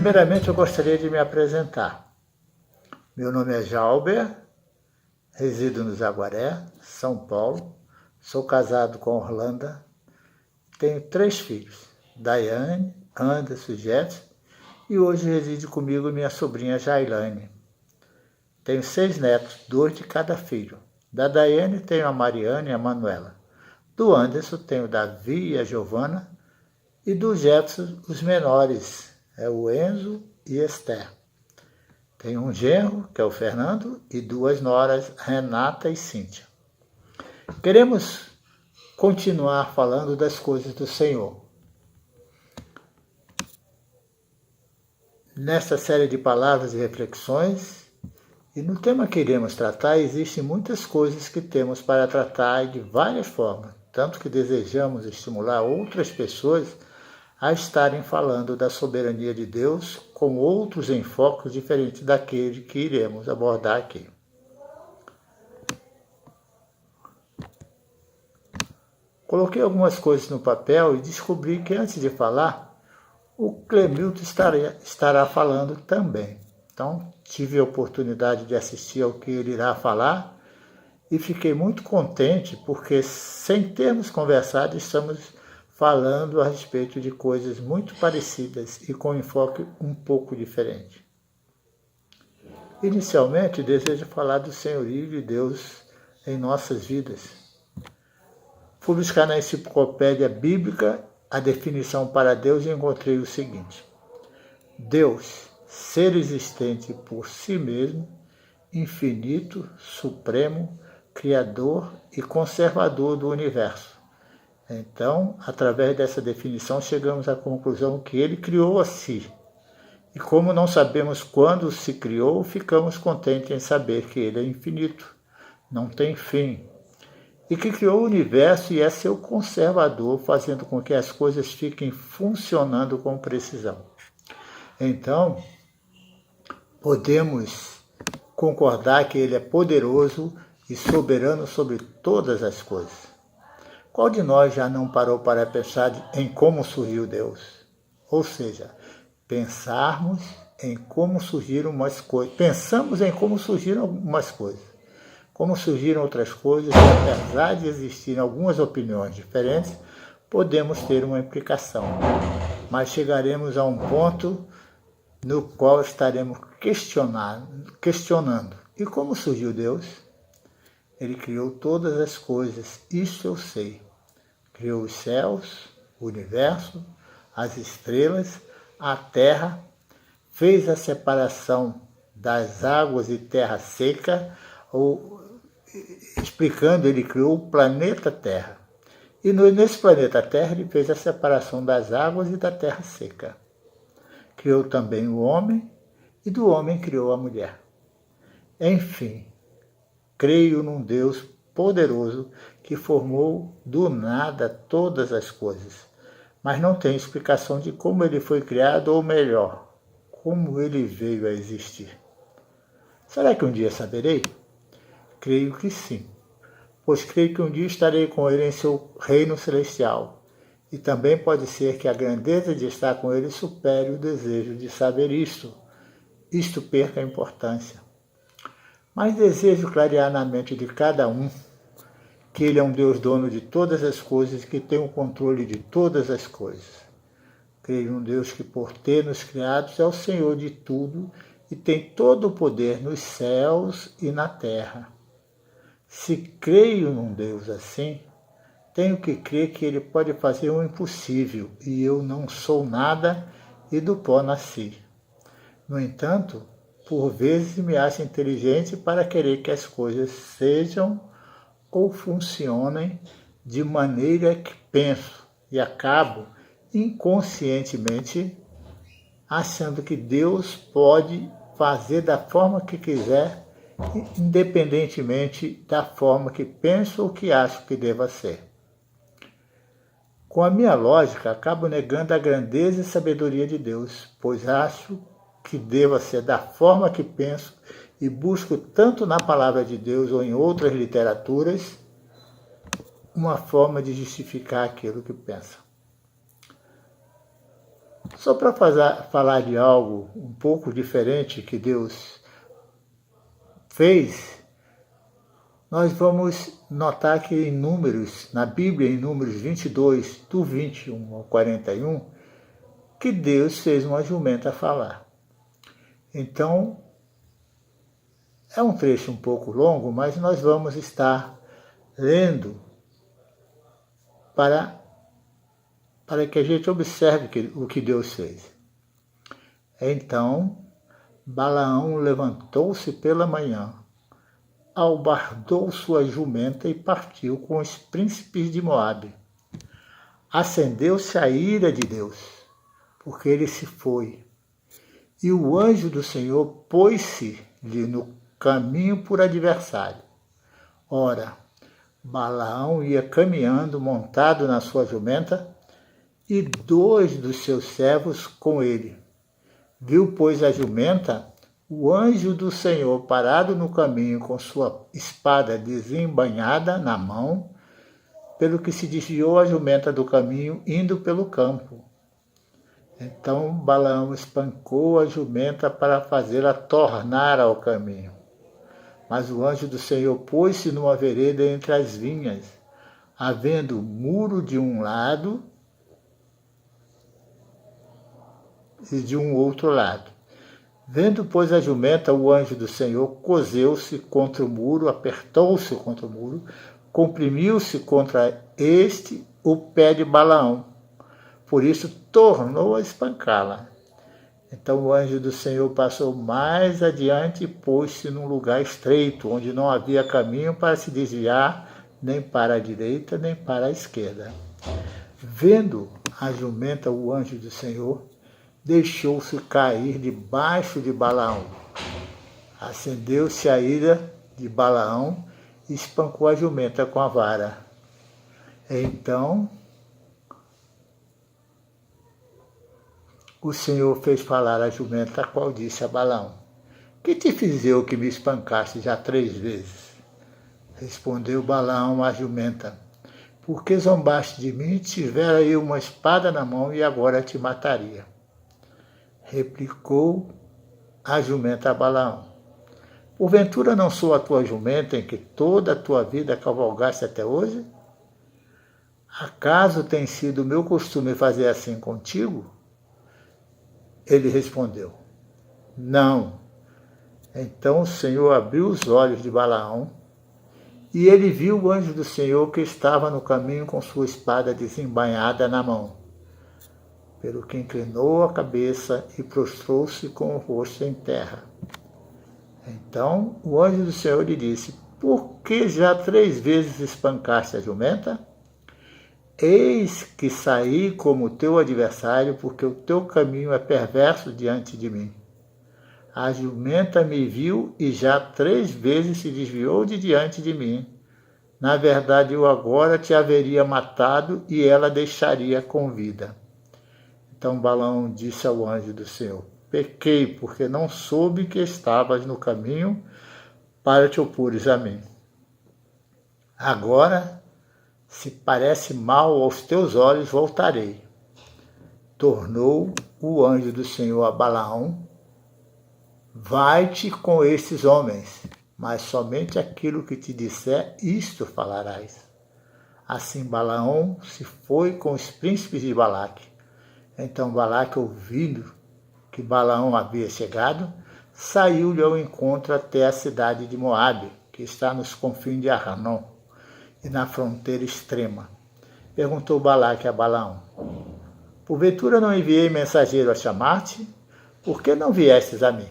Primeiramente, eu gostaria de me apresentar. Meu nome é Jalber, resido no Jaguaré, São Paulo. Sou casado com Orlando. Tenho 3 filhos, Daiane, Anderson e Jefferson, e hoje reside comigo minha sobrinha Jailane. Tenho 6 netos, 2 de cada filho. Da Daiane tenho a Mariana e a Manuela. Do Anderson tenho o Davi e a Giovana. E do Jefferson, os menores, é o Enzo e Esther. Tenho um genro, que é o Fernando, e 2 noras, Renata e Cíntia. Queremos continuar falando das coisas do Senhor. Nesta série de palavras e reflexões, e no tema que iremos tratar, existem muitas coisas que temos para tratar de várias formas, tanto que desejamos estimular outras pessoas a estarem falando da soberania de Deus com outros enfoques diferentes daquele que iremos abordar aqui. Coloquei algumas coisas no papel e descobri que antes de falar, o Clemilton estará falando também. Então, tive a oportunidade de assistir ao que ele irá falar e fiquei muito contente porque, sem termos conversado, estamos falando a respeito de coisas muito parecidas e com um enfoque um pouco diferente. Inicialmente, desejo falar do senhorio de Deus em nossas vidas. Fui buscar na enciclopédia bíblica a definição para Deus e encontrei o seguinte: Deus, ser existente por si mesmo, infinito, supremo, criador e conservador do universo. Então, através dessa definição, chegamos à conclusão que ele criou a si. E como não sabemos quando se criou, ficamos contentes em saber que ele é infinito, não tem fim, e que criou o universo e é seu conservador, fazendo com que as coisas fiquem funcionando com precisão. Então, podemos concordar que ele é poderoso e soberano sobre todas as coisas. Qual de nós já não parou para pensar em como surgiu Deus? Ou seja, pensamos em como surgiram umas coisas. Pensamos em como surgiram algumas coisas. Como surgiram outras coisas, e apesar de existirem algumas opiniões diferentes, podemos ter uma implicação. Mas chegaremos a um ponto no qual estaremos questionando. E como surgiu Deus? Ele criou todas as coisas, isso eu sei. Criou os céus, o universo, as estrelas, a terra, fez a separação das águas e terra seca, explicando, ele criou o planeta Terra. E nesse planeta Terra ele fez a separação das águas e da terra seca. Criou também o homem e do homem criou a mulher. Enfim, creio num Deus poderoso que formou do nada todas as coisas, mas não tem explicação de como ele foi criado, ou melhor, como ele veio a existir. Será que um dia saberei? Creio que sim, pois creio que um dia estarei com ele em seu reino celestial, e também pode ser que a grandeza de estar com ele supere o desejo de saber isto perca a importância. Mas desejo clarear na mente de cada um que ele é um Deus dono de todas as coisas, que tem o controle de todas as coisas. Creio num Deus que, por ter nos criados, é o Senhor de tudo e tem todo o poder nos céus e na terra. Se creio num Deus assim, tenho que crer que ele pode fazer o impossível, e eu não sou nada e do pó nasci. No entanto, por vezes me acho inteligente para querer que as coisas sejam ou funcionem de maneira que penso e acabo inconscientemente achando que Deus pode fazer da forma que quiser, independentemente da forma que penso ou que acho que deva ser. Com a minha lógica, acabo negando a grandeza e sabedoria de Deus, pois acho que deva ser da forma que penso e busco tanto na palavra de Deus ou em outras literaturas uma forma de justificar aquilo que penso. Só para falar de algo um pouco diferente que Deus fez, nós vamos notar que em Números, na Bíblia, em Números 22, do 21 ao 41, que Deus fez uma jumenta falar. Então, é um trecho um pouco longo, mas nós vamos estar lendo para que a gente observe o que Deus fez. Então, Balaão levantou-se pela manhã, albardou sua jumenta e partiu com os príncipes de Moabe. Acendeu-se a ira de Deus, porque ele se foi. E o anjo do Senhor pôs-se-lhe no caminho por adversário. Ora, Balaão ia caminhando montado na sua jumenta, e 2 dos seus servos com ele. Viu, pois, a jumenta, o anjo do Senhor parado no caminho com sua espada desembainhada na mão, pelo que se desviou a jumenta do caminho, indo pelo campo. Então Balaão espancou a jumenta para fazê-la tornar ao caminho. Mas o anjo do Senhor pôs-se numa vereda entre as vinhas, havendo muro de um lado e de um outro lado. Vendo, pois, a jumenta, o anjo do Senhor coseu-se contra o muro, apertou-se contra o muro, comprimiu-se contra o pé de Balaão. Por isso tornou a espancá-la. Então o anjo do Senhor passou mais adiante e pôs-se num lugar estreito, onde não havia caminho para se desviar, nem para a direita, nem para a esquerda. Vendo a jumenta, o anjo do Senhor deixou-se cair debaixo de Balaão. Acendeu-se a ira de Balaão e espancou a jumenta com a vara. Então o Senhor fez falar a jumenta, a qual disse a Balaão: que te fiz eu que me espancaste já 3 vezes? Respondeu Balaão à jumenta: porque zombaste de mim, tivera eu uma espada na mão e agora te mataria. Replicou a jumenta a Balaão: porventura não sou a tua jumenta em que toda a tua vida cavalgaste até hoje? Acaso tem sido meu costume fazer assim contigo? Ele respondeu: não. Então o Senhor abriu os olhos de Balaão, e ele viu o anjo do Senhor que estava no caminho com sua espada desembainhada na mão. Pelo que inclinou a cabeça e prostrou-se com o rosto em terra. Então o anjo do Senhor lhe disse: por que já 3 vezes espancaste a jumenta? Eis que saí como teu adversário, porque o teu caminho é perverso diante de mim. A jumenta me viu e já 3 vezes se desviou de diante de mim. Na verdade, eu agora te haveria matado e ela deixaria com vida. Então Balaão disse ao anjo do Senhor: pequei, porque não soube que estavas no caminho para te opores a mim. Agora, se parece mal aos teus olhos, voltarei. Tornou o anjo do Senhor a Balaão: vai-te com estes homens, mas somente aquilo que te disser, isto falarás. Assim Balaão se foi com os príncipes de Balaque. Então Balaque, ouvindo que Balaão havia chegado, saiu-lhe ao encontro até a cidade de Moabe, que está nos confins de Arnon, e na fronteira extrema. Perguntou Balaque a Balaão: porventura não enviei mensageiro a chamar-te? Por que não viestes a mim?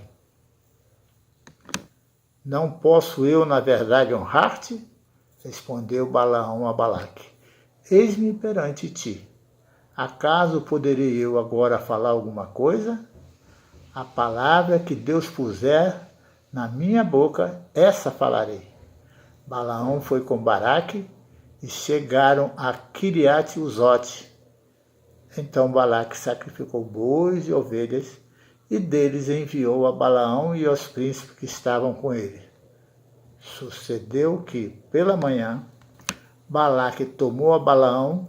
Não posso eu, na verdade, honrar-te? Respondeu Balaão a Balaque: eis-me perante ti. Acaso poderei eu agora falar alguma coisa? A palavra que Deus puser na minha boca, essa falarei. Balaão foi com Balaque e chegaram a Quiriate-Uzote. Então Balaque sacrificou bois e ovelhas, e deles enviou a Balaão e aos príncipes que estavam com ele. Sucedeu que, pela manhã, Balaque tomou a Balaão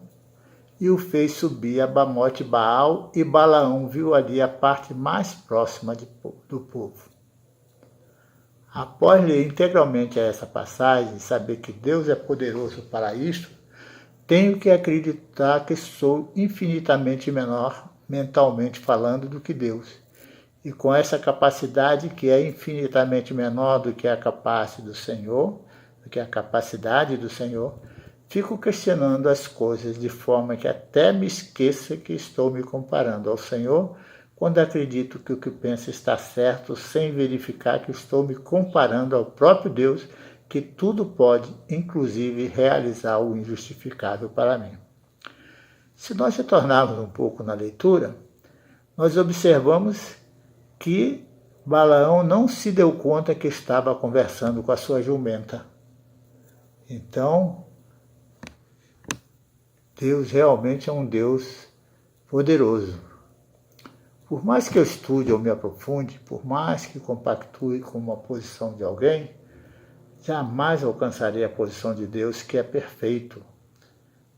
e o fez subir a Bamote Baal, e Balaão viu ali a parte mais próxima do povo. Após ler integralmente essa passagem e saber que Deus é poderoso para isto, tenho que acreditar que sou infinitamente menor, mentalmente falando, do que Deus. E com essa capacidade que é infinitamente menor do que a capacidade do Senhor, fico questionando as coisas de forma que até me esqueça que estou me comparando ao Senhor, quando acredito que o que penso está certo, sem verificar que estou me comparando ao próprio Deus, que tudo pode, inclusive, realizar o injustificável para mim. Se nós retornarmos um pouco na leitura, nós observamos que Balaão não se deu conta que estava conversando com a sua jumenta. Então, Deus realmente é um Deus poderoso. Por mais que eu estude ou me aprofunde, por mais que compactue com uma posição de alguém, jamais alcançarei a posição de Deus, que é perfeito.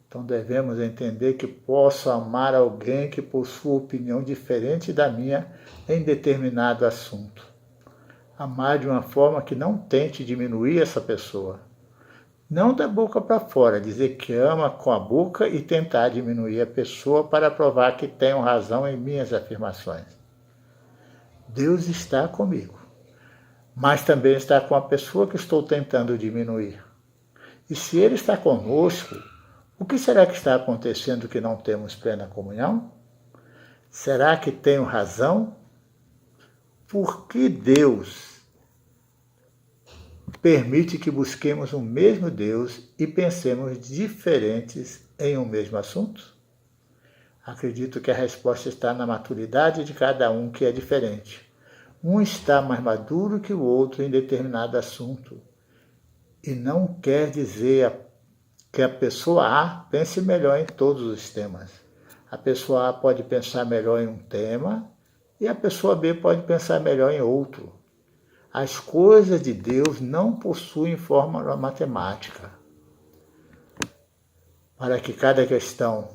Então devemos entender que posso amar alguém que possua opinião diferente da minha em determinado assunto. Amar de uma forma que não tente diminuir essa pessoa. Não da boca para fora, dizer que ama com a boca e tentar diminuir a pessoa para provar que tenho razão em minhas afirmações. Deus está comigo, mas também está com a pessoa que estou tentando diminuir. E se Ele está conosco, o que será que está acontecendo que não temos plena comunhão? Será que tenho razão? Por que Deus permite que busquemos o mesmo Deus e pensemos diferentes em um mesmo assunto? Acredito que a resposta está na maturidade de cada um, que é diferente. Um está mais maduro que o outro em determinado assunto. E não quer dizer que a pessoa A pense melhor em todos os temas. A pessoa A pode pensar melhor em um tema e a pessoa B pode pensar melhor em outro. As coisas de Deus não possuem fórmula matemática para que cada questão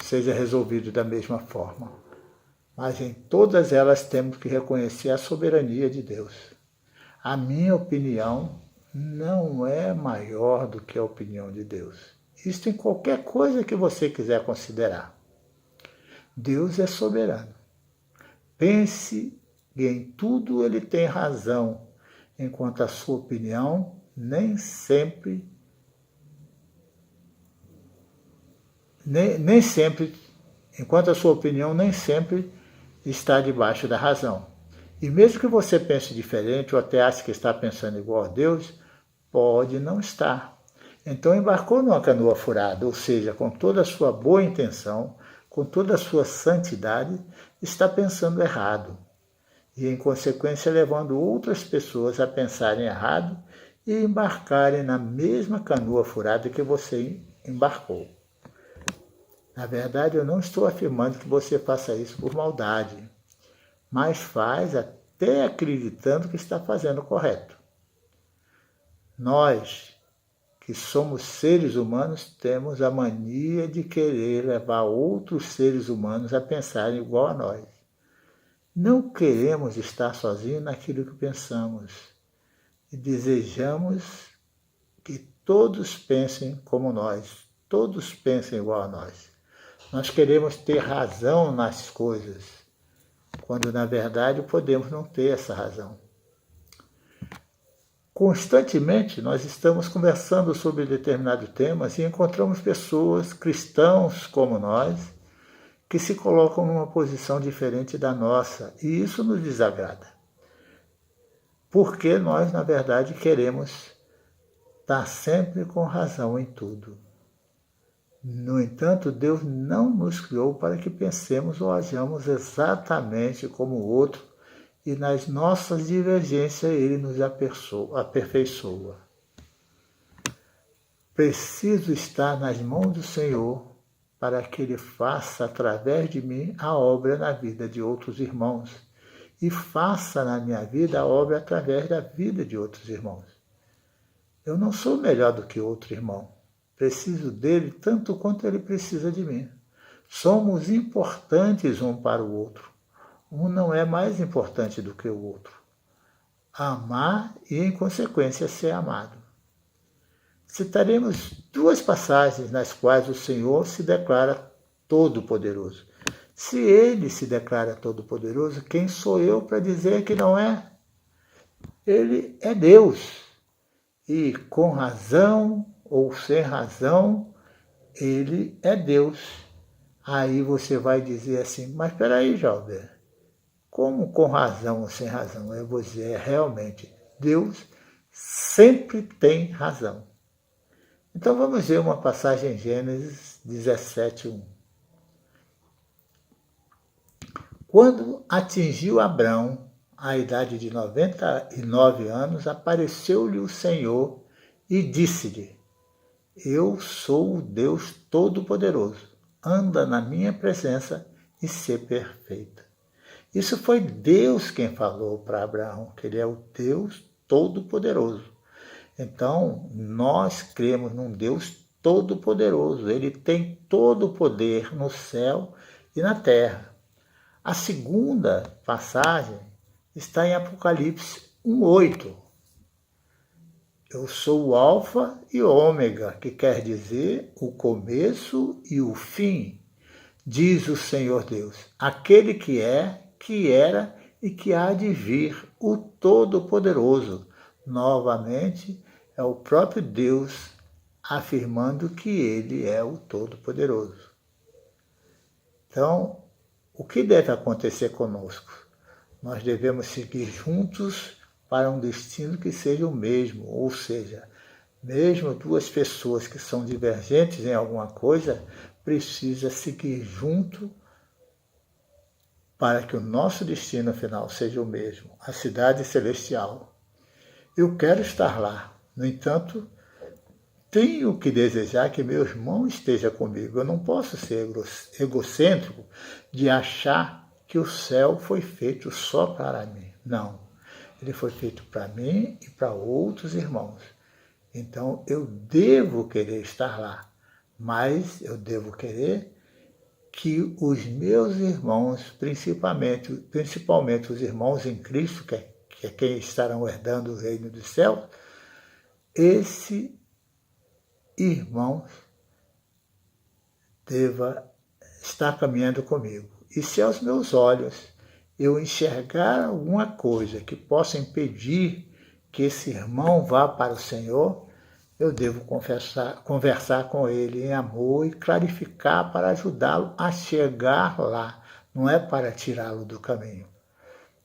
seja resolvida da mesma forma. Mas em todas elas temos que reconhecer a soberania de Deus. A minha opinião não é maior do que a opinião de Deus. Isto em qualquer coisa que você quiser considerar. Deus é soberano. Pense que em tudo Ele tem razão, enquanto a sua opinião nem sempre está debaixo da razão. E mesmo que você pense diferente ou até ache que está pensando igual a Deus, pode não estar. Então embarcou numa canoa furada, ou seja, com toda a sua boa intenção, com toda a sua santidade, está pensando errado. E em consequência levando outras pessoas a pensarem errado e embarcarem na mesma canoa furada que você embarcou. Na verdade, eu não estou afirmando que você faça isso por maldade, mas faz até acreditando que está fazendo o correto. Nós, que somos seres humanos, temos a mania de querer levar outros seres humanos a pensarem igual a nós. Não queremos estar sozinhos naquilo que pensamos e desejamos que todos pensem como nós, todos pensem igual a nós. Nós queremos ter razão nas coisas, quando na verdade podemos não ter essa razão. Constantemente nós estamos conversando sobre determinados temas e encontramos pessoas, cristãos como nós, que se colocam numa posição diferente da nossa, e isso nos desagrada. Porque nós, na verdade, queremos estar sempre com razão em tudo. No entanto, Deus não nos criou para que pensemos ou hajamos exatamente como o outro, e nas nossas divergências Ele nos aperfeiçoa. Preciso estar nas mãos do Senhor para que Ele faça através de mim a obra na vida de outros irmãos e faça na minha vida a obra através da vida de outros irmãos. Eu não sou melhor do que outro irmão. Preciso dele tanto quanto ele precisa de mim. Somos importantes um para o outro. Um não é mais importante do que o outro. Amar e, em consequência, ser amado. Citaremos duas passagens nas quais o Senhor se declara todo-poderoso. Se ele se declara todo-poderoso, quem sou eu para dizer que não é? Ele é Deus. E com razão ou sem razão, ele é Deus. Aí você vai dizer assim, mas espera aí, Jalber, como com razão ou sem razão? Eu vou dizer, realmente, Deus sempre tem razão. Então vamos ver uma passagem em Gênesis 17:1. Quando atingiu Abrão a idade de 99 anos, apareceu-lhe o Senhor e disse-lhe: Eu sou o Deus Todo-Poderoso. Anda na minha presença e sê perfeita. Isso foi Deus quem falou para Abraão, que ele é o Deus Todo-Poderoso. Então, nós cremos num Deus Todo-Poderoso. Ele tem todo o poder no céu e na terra. A segunda passagem está em Apocalipse 1:8. Eu sou o Alfa e Ômega, que quer dizer o começo e o fim, diz o Senhor Deus, aquele que é, que era e que há de vir, o Todo-Poderoso. Novamente, é o próprio Deus afirmando que ele é o Todo-Poderoso. Então, o que deve acontecer conosco? Nós devemos seguir juntos para um destino que seja o mesmo, ou seja, mesmo duas pessoas que são divergentes em alguma coisa, precisa seguir junto para que o nosso destino final seja o mesmo, a cidade celestial. Eu quero estar lá, no entanto, tenho que desejar que meu irmão esteja comigo. Eu não posso ser egocêntrico de achar que o céu foi feito só para mim. Não. Ele foi feito para mim e para outros irmãos. Então, eu devo querer estar lá, mas eu devo querer que os meus irmãos, principalmente os irmãos em Cristo, que é quem estarão herdando o reino dos céus, esse irmão deva estar caminhando comigo. E se aos meus olhos eu enxergar alguma coisa que possa impedir que esse irmão vá para o Senhor, eu devo conversar com ele em amor e clarificar para ajudá-lo a chegar lá, não é para tirá-lo do caminho.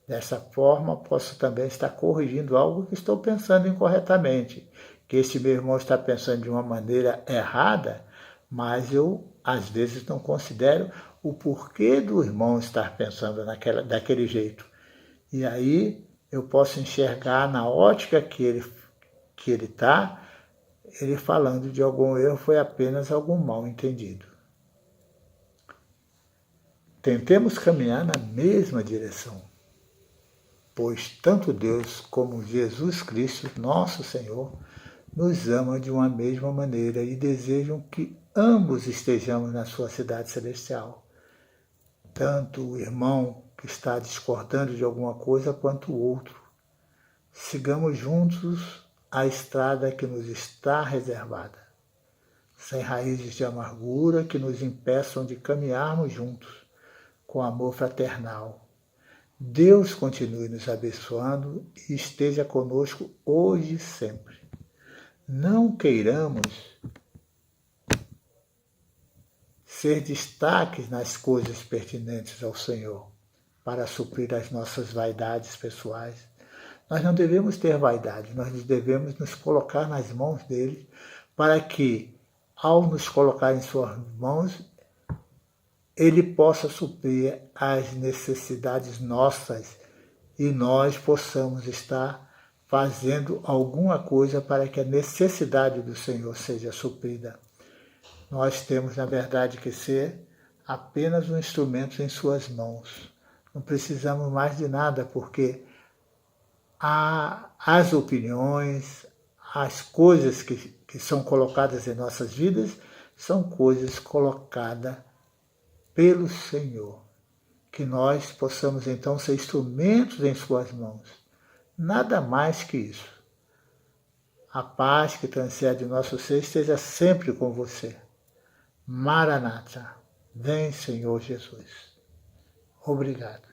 Dessa forma, posso também estar corrigindo algo que estou pensando incorretamente, que esse meu irmão está pensando de uma maneira errada, mas eu, às vezes, não considero o porquê do irmão estar pensando daquele jeito. E aí eu posso enxergar na ótica que ele está, ele falando de algum erro foi apenas algum mal entendido. Tentemos caminhar na mesma direção, pois tanto Deus como Jesus Cristo, nosso Senhor, nos ama de uma mesma maneira e desejam que ambos estejamos na sua cidade celestial. Tanto o irmão que está discordando de alguma coisa quanto o outro. Sigamos juntos a estrada que nos está reservada, sem raízes de amargura que nos impeçam de caminharmos juntos, com amor fraternal. Deus continue nos abençoando e esteja conosco hoje e sempre. Não queiramos ser destaques nas coisas pertinentes ao Senhor, para suprir as nossas vaidades pessoais. Nós não devemos ter vaidade, nós devemos nos colocar nas mãos dele, para que, ao nos colocar em suas mãos, ele possa suprir as necessidades nossas e nós possamos estar fazendo alguma coisa para que a necessidade do Senhor seja suprida. Nós temos, na verdade, que ser apenas um instrumento em suas mãos. Não precisamos mais de nada, porque as opiniões, as coisas que são colocadas em nossas vidas são coisas colocadas pelo Senhor. Que nós possamos então ser instrumentos em suas mãos. Nada mais que isso. A paz que transcende o nosso ser esteja sempre com você. Maranata, vem Senhor Jesus. Obrigado.